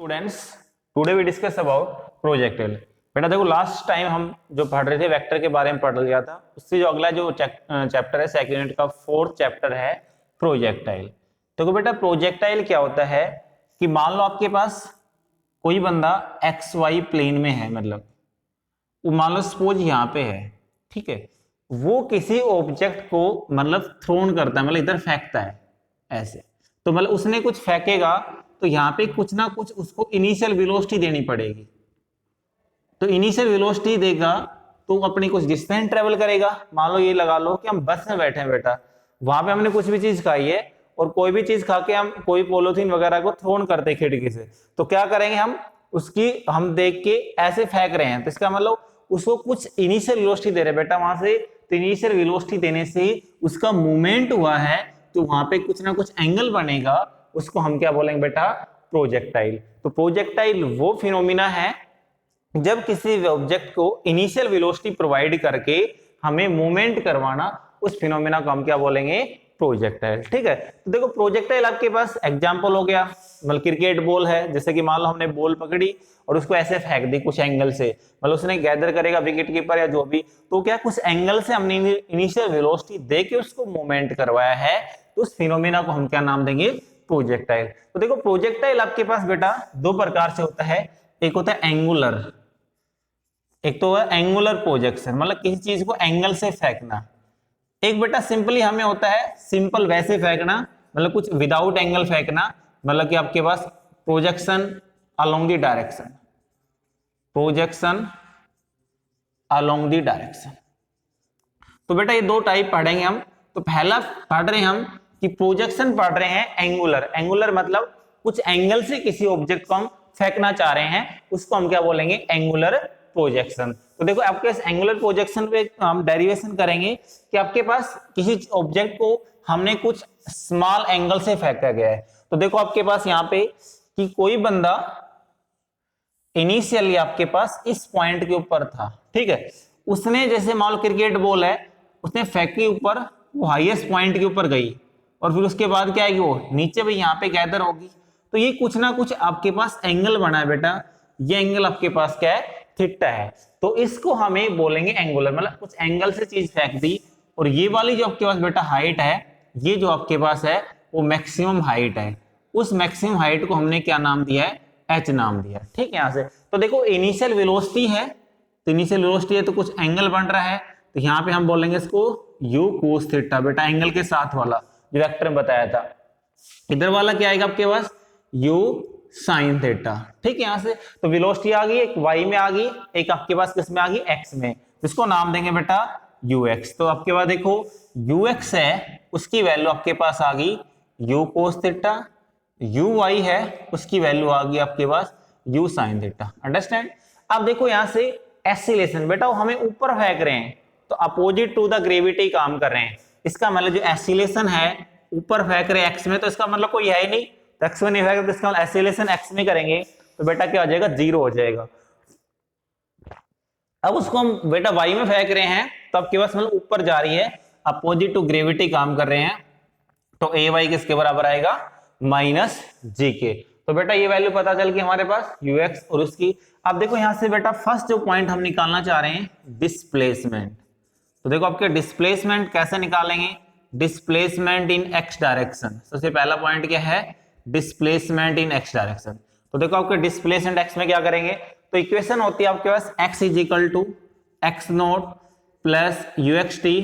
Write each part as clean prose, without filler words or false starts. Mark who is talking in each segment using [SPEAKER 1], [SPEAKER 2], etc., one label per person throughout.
[SPEAKER 1] Students, today we discuss about projectile. बेटा देखो, last time हम जो पढ़ रहे थे वेक्टर के बारे में पढ़ लिया था, उससे जो अगला जो चैप्टर है सेकंड यूनिट का फोर्थ चैप्टर है प्रोजेक्टाइल। देखो बेटा, प्रोजेक्टाइल क्या होता है कि मान लो आपके पास कोई बंदा एक्स वाई प्लेन में है, मतलब वो मान लो सपोज यहाँ पे है, ठीक है। वो किसी ऑब्जेक्ट को मतलब थ्रोन करता है, मतलब इधर फेंकता है ऐसे, तो मतलब उसने कुछ फेंकेगा तो यहाँ पे कुछ ना कुछ उसको इनिशियल वेलोसिटी देनी पड़ेगी। तो इनिशियल वेलोसिटी देगा तो अपनी कुछ डिस्टेंस ट्रेवल करेगा। मान लो ये लगा लो कि हम बस में बैठे हैं बेटा, वहां पे हमने कुछ भी चीज खाई है और कोई भी चीज खा के हम कोई पॉलिथीन वगैरह को थ्रोन करते हैं खिड़की से, तो क्या करेंगे हम देख के ऐसे फेंक रहे हैं, तो इसका मतलब उसको कुछ इनिशियल वेलोसिटी दे रहे हैं बेटा वहां से। तो इनिशियल वेलोसिटी देने से उसका मूवमेंट हुआ है, तो वहां पे कुछ ना कुछ एंगल बनेगा, उसको हम क्या बोलेंगे बेटा, प्रोजेक्टाइल। तो प्रोजेक्टाइल वो फिनोमिना है जब किसी ऑब्जेक्ट को इनिशियल वेलोसिटी प्रोवाइड करके हमें मूवमेंट करवाना, उस फिनोमिना को हम क्या बोलेंगे, प्रोजेक्टाइल। ठीक है, तो देखो प्रोजेक्टाइल आपके पास एग्जांपल हो गया, मतलब क्रिकेट बॉल है, जैसे कि मान लो हमने बॉल पकड़ी और उसको ऐसे फेंक दी कुछ एंगल से, मतलब उसने गैदर करेगा विकेट कीपर या जो भी, तो क्या कुछ एंगल से हमने इनिशियल वेलोसिटी दे के उसको मूवमेंट करवाया है, तो उस फिनोमिना को हम क्या नाम देंगे, प्रोजेक्टाइल। तो देखो प्रोजेक्टाइल आपके पास बेटा दो प्रकार से होता है, एक होता है एंगुलर, एक तो है एंगुलर प्रोजेक्शन, मतलब किसी चीज को एंगल से फेंकना। एक बेटा सिंपली हमें होता है सिंपल वैसे फेंकना, मतलब कुछ विदाउट एंगल फेंकना, मतलब कि आपके पास projection along the direction, projection along the direction. तो बेटा ये दो टाइप पढ़ेंगे हम। तो पहला पढ़ रहे हैं हम कि प्रोजेक्शन पढ़ रहे हैं एंगुलर, एंगुलर मतलब कुछ एंगल से किसी ऑब्जेक्ट को हम फेंकना चाह रहे हैं, उसको हम क्या बोलेंगे, एंगुलर प्रोजेक्शन। तो देखो आपके पास एंगुलर प्रोजेक्शन पे हम डेरिवेशन करेंगे कि आपके पास किसी ऑब्जेक्ट को हमने कुछ स्मॉल एंगल से फेंका गया है। तो देखो आपके पास यहाँ पे कि कोई बंदा इनिशियली आपके पास इस पॉइंट के ऊपर था, ठीक है, उसने जैसे मान लो क्रिकेट बॉल है, उसने फेंकी ऊपर, वो हाईएस्ट पॉइंट के ऊपर गई और फिर उसके बाद क्या है, वो नीचे भी यहाँ पे गैदर होगी, तो ये कुछ ना कुछ आपके पास एंगल बना है बेटा, ये एंगल आपके पास क्या है, थीटा है। तो इसको हमें बोलेंगे एंगुलर, मतलब कुछ एंगल से चीज फेंक दी, और ये वाली जो आपके पास बेटा हाइट है, ये जो आपके पास है वो मैक्सिमम हाइट है, उस मैक्सिमम हाइट को हमने क्या नाम दिया है, एच नाम दिया। ठीक है, यहां से तो देखो इनिशियल वेलोसिटी है, तो इनिशियल वेलोसिटी है तो कुछ एंगल बन रहा है, तो यहां पे हम बोलेंगे इसको u cos थीटा, बेटा एंगल के साथ वाला जो वेक्टर में बताया था। इधर वाला क्या आएगा आपके पास, u sin थीटा। ठीक है, यहां से तो वेलोसिटी आ गई, एक y में आ गई, एक आपके पास किस में आ गई, x में, इसको नाम देंगे बेटा ux। तो आपके पास देखो ux है, उसकी वैल्यू आपके पास आ गई u cos थीटा, uy है उसकी वैल्यू आ गई आपके पास u sin थीटा। अंडरस्टैंड। अब देखो यहां से एसिलेशन, बेटा वो हमें ऊपर फेंक रहे हैं, तो अपोजिट टू द ग्रेविटी काम कर रहे हैं, इसका मतलब जो एसिलेशन है ऊपर फेंक रहे एक्स में, तो इसका मतलब कोई है ही नहीं, तो एक्स में नहीं फेंक, तो इसका मतलब एसिलेशन एक्स में करेंगे तो बेटा क्या हो जाएगा, जीरो हो जाएगा। अब उसको हम बेटा वाई में फेंक रहे हैं, तो आपके पास मतलब ऊपर जा रही है, अपोजिट टू ग्रेविटी काम कर रहे हैं, तो ए वाई किसके बराबर आएगा, माइनस जी के। तो बेटा ये वैल्यू पता चल गई हमारे पास ux और उसकी। अब देखो यहां से बेटा फर्स्ट जो पॉइंट हम निकालना चाह रहे हैं, डिस्प्लेसमेंट। तो देखो आपके डिस्प्लेसमेंट कैसे निकालेंगे, डिस्प्लेसमेंट इन एक्स डायरेक्शन। सबसे पहला पॉइंट क्या है, डिस्प्लेसमेंट इन एक्स डायरेक्शन। तो देखो आपके डिस्प्लेसमेंट एक्स में क्या करेंगे, तो इक्वेशन होती है आपके पास x is equal to x naught plus u x t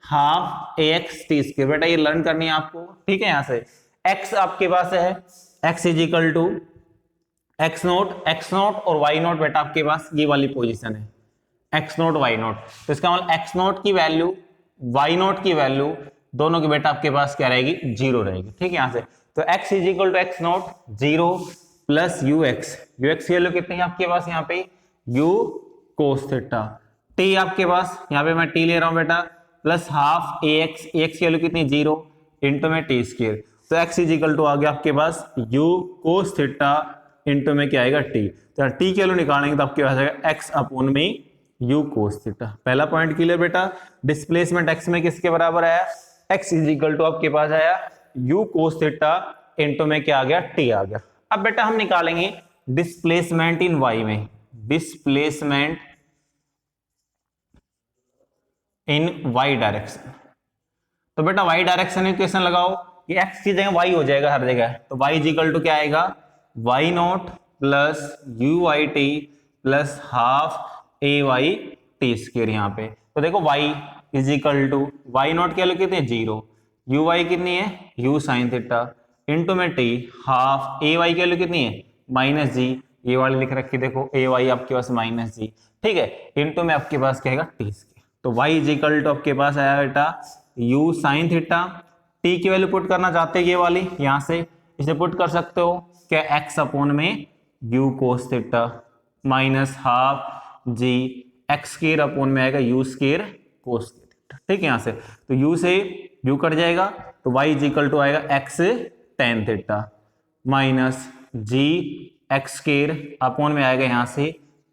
[SPEAKER 1] half a x t square. बेटा ये लर्न करनी है आपको, ठीक है। यहां से x आपके पास है, x is equal to x naught और वाई नोट, बेटा आपके पास ये वाली पोजीशन है एक्स नोट वाई नोट, तो इसका मतलब एक्स नोट की वैल्यू वाई नोट की वैल्यू दोनों की बेटा आपके पास क्या रहेगी, जीरो रहेगी। ठीक है, यहां से तो x is equal to x naught zero plus u x की वैल्यू कितनी है आपके पास यहाँ पे, u cos थीटा, t आपके पास यहाँ पे मैं t ले रहा हूं बेटा, प्लस हाफ ए एक्स की वैल्यू कितनी, जीरो इंटू में टी स्क्वायर, तो x इज इक्वल टू आ गया आपके पास u cos थीटा इंटू में क्या आएगा t, तो t की वैल्यू निकालेंगे तो आपके पास आएगा x अपॉन में u cos थीटा। पहला पॉइंट क्लियर बेटा, डिस्प्लेसमेंट x में किसके बराबर आया, x इज इक्वल टू आपके पास आया u cos थीटा इंटू में क्या आ गया, t आ गया। अब बेटा हम निकालेंगे डिस्प्लेसमेंट इन वाई में, डिस्प्लेसमेंट इन वाई डायरेक्शन। तो बेटा वाई डायरेक्शन में इक्वेशन लगाओ, ये एक्स की जगह वाई हो जाएगा हर जगह, तो वाई इज इक्वल टू क्या आएगा, y not plus u y t plus half a y t square. यहाँ पे तो देखो y is equal to y not की वैल्यू कितनी है 0, यू वाई कितनी है यू साइन थीटा इंटू में टी हाफ ए वाई की वैल्यू कितनी है माइनस जी, ये वाली लिख रखी देखो ए वाई आपके पास माइनस जी, ठीक है, इंटू में आपके पास क्या आएगा टी स्क्वायर। तो वाई इज इक्वल टू आपके पास आया बेटा यू साइन थीटा, टी की वैल्यू पुट करना चाहते हैं ये वाली, यहां से इसे पुट कर सकते हो क्या एक्स अपॉन में u cos theta minus half g x square upon में आएगा यू स्क्वायर कोस थीटा, ठीक है। यहां से तो यू से यू कट जाएगा, तो वाई इज इक्वल टू आएगा एक्स टेन थीटा माइनस जी एक्स स्क्वायर अपॉन में आएगा यहां से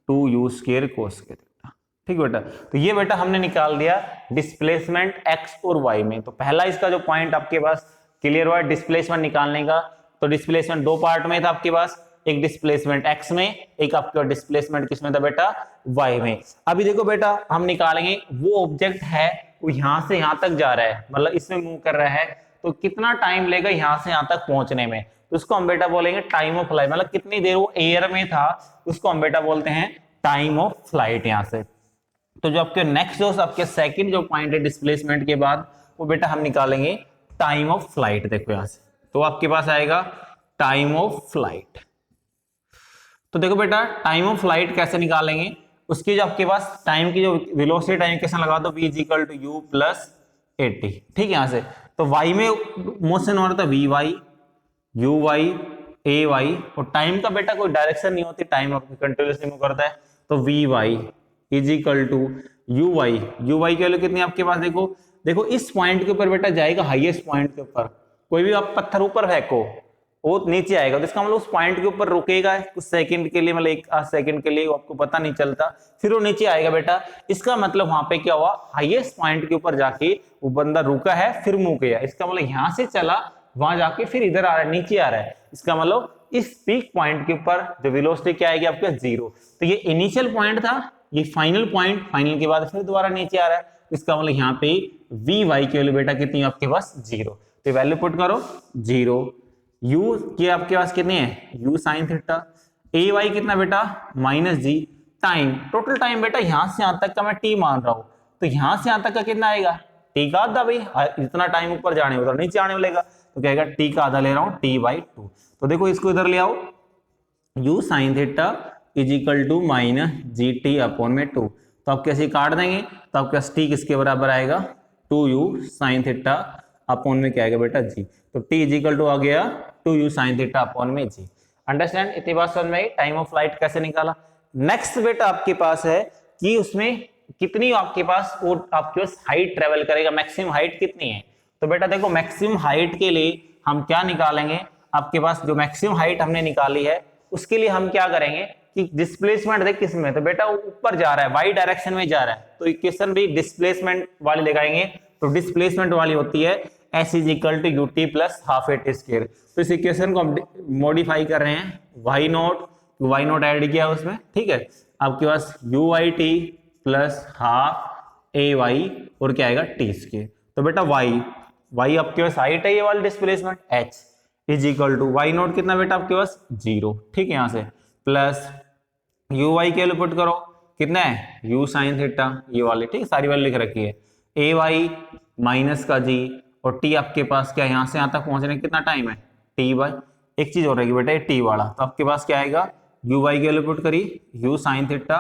[SPEAKER 1] 2 यू स्क्वायर कोस थीटा, ठीक बेटा। तो ये बेटा हमने निकाल दिया डिस्प्लेसमेंट एक्स और वाई में। तो पहला इसका जो पॉइंट आपके पास क्लियर हुआ डिस्प्लेसमेंट निकालने का, तो डिस्प्लेसमेंट दो पार्ट में था आपके पास, एक डिस्प्लेसमेंट एक्स में, एक आपके डिस्प्लेसमेंट किसमें था बेटा वाई में। अभी देखो बेटा हम निकालेंगे वो ऑब्जेक्ट है वो यहां से यहां तक जा रहा है, मतलब इसमें मूव कर रहा है, तो कितना टाइम लेगा यहां से यहां तक पहुंचने में, तो उसको हम बेटा बोलेंगे टाइम ऑफ फ्लाइट, मतलब कितनी देर वो एयर में था उसको हम बेटा बोलते हैं टाइम ऑफ फ्लाइट। यहां से तो जो आपके नेक्स्ट जो आपके सेकंड जो पॉइंट है डिस्प्लेसमेंट के बाद, वो बेटा हम निकालेंगे टाइम ऑफ फ्लाइट। देखो यहां से तो आपके पास आएगा टाइम ऑफ फ्लाइट। तो देखो बेटा टाइम ऑफ फ्लाइट कैसे निकालेंगे, उसकी जो आपके पास टाइम की जो वेलोसिटी टाइम कैसे लगा दो v is equal to u plus a t, ठीक है। यहां से तो y में मोशन हो रहा था v y u y a y, और टाइम का बेटा कोई डायरेक्शन नहीं होती, टाइम आपकी कंटिन्यूसली मूव करता है, तो v y is equal to u y की वैल्यू कितनी आपके पास, देखो देखो इस पॉइंट के ऊपर बेटा जाएगा हाईएस्ट पॉइंट के ऊपर, कोई भी आप पत्थर ऊपर फेंको वो नीचे आएगा, तो इसका मतलब उस पॉइंट के ऊपर रुकेगा कुछ सेकंड के लिए, मतलब एक आध सेकंड के लिए, वो आपको पता नहीं चलता, फिर वो नीचे आएगा बेटा। इसका मतलब वहां पे क्या हुआ, हाईएस्ट पॉइंट के ऊपर जाके वो बंदा रुका है फिर मूव किया, इसका मतलब यहां से चला वहां जाके फिर इधर आ रहा है नीचे आ रहा है, इसका मतलब इस पीक पॉइंट के ऊपर जो वेलोसिटी क्या आएगी आपके 0। तो ये इनिशियल पॉइंट था, ये फाइनल पॉइंट, फाइनल के बाद फिर दोबारा नीचे आ रहा है, इसका मतलब यहाँ पे वी वाई की वैल्यू बेटा कितनी है आपके पास 0, तो वैल्यू पुट करो 0, यू की आपके पास कितनी है u sine theta, a y कितना बेटा minus g, time total time बेटा यहां से यहां तक का मैं टी मान रहा हूं, तो यहां से यहां तक का कितना आएगा टी का आधा, भाई जितना टाइम ऊपर जाने उधर नीचे आने वालेगा, तो कहेगा टी का आधा ले रहा हूं टी बाई 2। तो देखो इसको इधर ले आओ, u sine theta is equal to minus g t upon में 2, तो आप कैसे काट देंगे, तो आपका टी किसके बराबर आएगा 2 यू साइन थीटा अपॉन में क्या आएगा बेटा जी, तो टी इज इक्वल टू आ गया 2 यू साइन थीटा अपॉन में जी। अंडरस्टैंड, इतनी बात समझ में आई टाइम ऑफ फ्लाइट कैसे निकाला। नेक्स्ट बेटा आपके पास है कि उसमें कितनी आपके पास वो आपके पास हाइट ट्रेवल करेगा, मैक्सिमम हाइट कितनी है, तो बेटा देखो मैक्सिमम हाइट के लिए हम क्या निकालेंगे, आपके पास जो मैक्सिमम हाइट हमने निकाली है उसके लिए हम क्या करेंगे कि डिस्प्लेसमेंट देख किस में, तो बेटा ऊपर जा रहा है वाई डायरेक्शन में जा रहा है, तो इक्वेशन भी डिस्प्लेसमेंट वाली लगाएंगे, तो डिस्प्लेसमेंट वाली होती है s is equal to u t plus half a t square. तो इस इक्वेशन को हम मॉडिफाई कर रहे हैं, वाई नॉट ऐड किया उसमें, ठीक है, आपके पास u y t plus half a y और क्या आएगा टी स्क्वायर। तो बेटा वाई आपके पास हाइट है ये वाली displacement h is equal to y not कितना बेटा आपके पास 0, ठीक है, यहां से प्लस यू वाई के पुट करो कितना है यू साइन थीटा ये वाली, ठीक है, सारी वैल्यू लिख रखी है, ए वाई माइनस का जी, और टी आपके पास क्या यहां से यहां तक पहुंचने का कितना टाइम है टी बाई, एक चीज हो रहेगी बेटा ये टी वाला, तो आपके पास क्या आएगा यू वाई की वैल्यू पुट करी यू साइन थीटा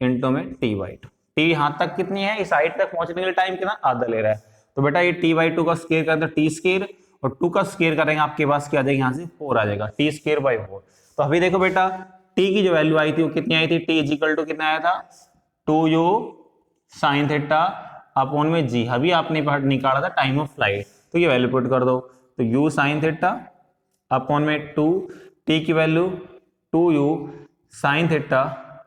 [SPEAKER 1] इंटू में टी बाई 2, टी यहां तक कितनी है इस हाइट तक पहुंचने के लिए टाइम कितना आधा ले रहा है, तो बेटा ये टी बाई 2 का स्क्वायर कर दो टी स्क्वायर, और 2 का स्क्वायर करेंगे आपके पास क्या आ जाएगा यहाँ से 4 आ जाएगा टी स्क्वायर बाई 4। तो अभी देखो बेटा टी की जो वैल्यू आई थी वो कितनी आई थी, टी इज इक्वल टू कितना आया था 2 यू साइन थीटा अपॉन में जी, अभी आपने निकाला था टाइम ऑफ फ्लाइट, तो ये वैल्यू पुट कर दो, तो यू साइन थीटा अपॉन में 2, टी की value 2 you sine theta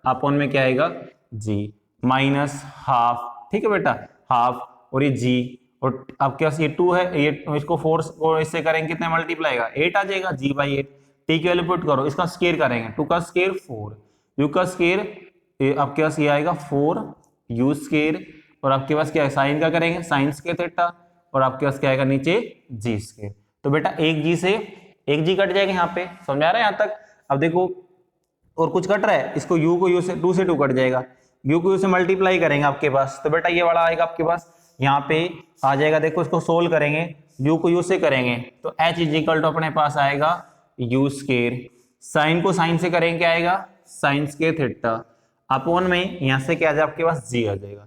[SPEAKER 1] upon में क्या आएगा जी माइनस हाफ, ठीक है बेटा हाफ, और ये जी, और आपके पास ये 2 है, ये इसको 4 को इससे करेंगे कितने मल्टीप्लाई आएगा 8 आ जाएगा जी बाई 8, टी की वैल्यू पुट करो, इसका स्केयर करेंगे, 2 का स्केयर 4, यू का स्केयर आपके पास ये आएगा 4 यू स्केयर, और आपके पास क्या है साइन का करेंगे साइन स्केयर थीटा, और आपके पास क्या आएगा नीचे जी स्केयर। तो बेटा एक जी से एक जी कट जाएगा यहाँ पे, समझ आ रहा है यहाँ तक। अब देखो और कुछ कट रहा है, इसको u को u से 2 से 2 कट जाएगा, u को u से मल्टीप्लाई करेंगे आपके पास, तो बेटा ये वाला आएगा आपके पास यहाँ पे आ जाएगा। देखो इसको सोल्व करेंगे, u को u से करेंगे तो h इज इक्वल टू अपने पास आएगा u स्केयर, साइन को साइन से करेंगे क्या आएगा साइन स्केयर थीटा, अपॉन में यहाँ से क्या आ जाएगा आपके पास g आ जाएगा,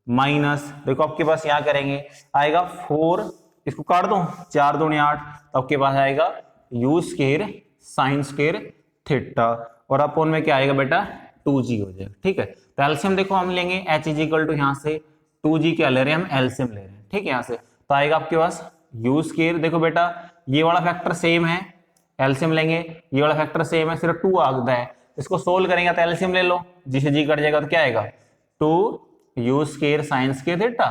[SPEAKER 1] माइनस देखो आपके पास यहाँ करेंगे आएगा 4, इसको काट दो 4 दूनी 8, तो आपके पास आएगा u square sine square theta, और अपॉन में क्या आएगा बेटा 2g हो जाएगा। ठीक है, तो एलसीएम देखो हम लेंगे h इज इक्वल टू यहाँ से 2g क्या ले रहे हैं हम एलसीएम ले रहे हैं। ठीक है, यहाँ से तो आएगा आपके पास u स्केयर, देखो बेटा ये वाला फैक्टर सेम है, एलसीएम लेंगे ये वाला फैक्टर सेम है, सिर्फ 2 आगदा है, इसको सोल्व करेंगे तो एलसीएम ले लो, जी से जी कट जाएगा तो क्या आएगा 2 u square sine square theta,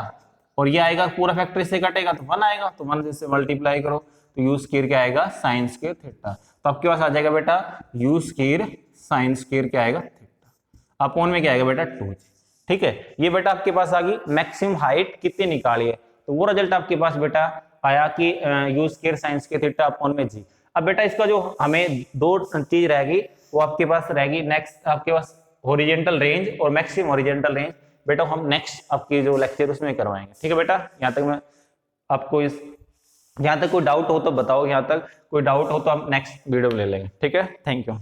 [SPEAKER 1] और ये आएगा पूरा फैक्टर इससे कटेगा तो 1 आएगा, तो 1 से मल्टीप्लाई करो तो यू स्केयर क्या आएगा साइन स्केयर थीटा, तो आपके पास आ जाएगा बेटा यू स्केयर साइन स्केयर क्या आएगा थीटा, अपॉन में क्या आएगा बेटा 2g। ठीक है, ये बेटा आपके पास आ गई मैक्सिमम हाइट कितनी निकाली है, तो वो रिजल्ट आपके पास बेटा आया कि you square sine square theta upon में g। अब बेटा इसका जो हमें दो चीज रहेगी वो आपके पास रहेगी, नेक्स्ट आपके पास हॉरिजॉन्टल रेंज और मैक्सिमम हॉरिजॉन्टल रेंज, बेटा हम नेक्स्ट आपकी जो लेक्चर उसमें करवाएंगे। ठीक है बेटा, यहाँ तक मैं आपको इस यहाँ तक कोई डाउट हो तो बताओ, यहाँ तक कोई डाउट हो तो हम नेक्स्ट वीडियो में ले लेंगे। ठीक है, थैंक यू।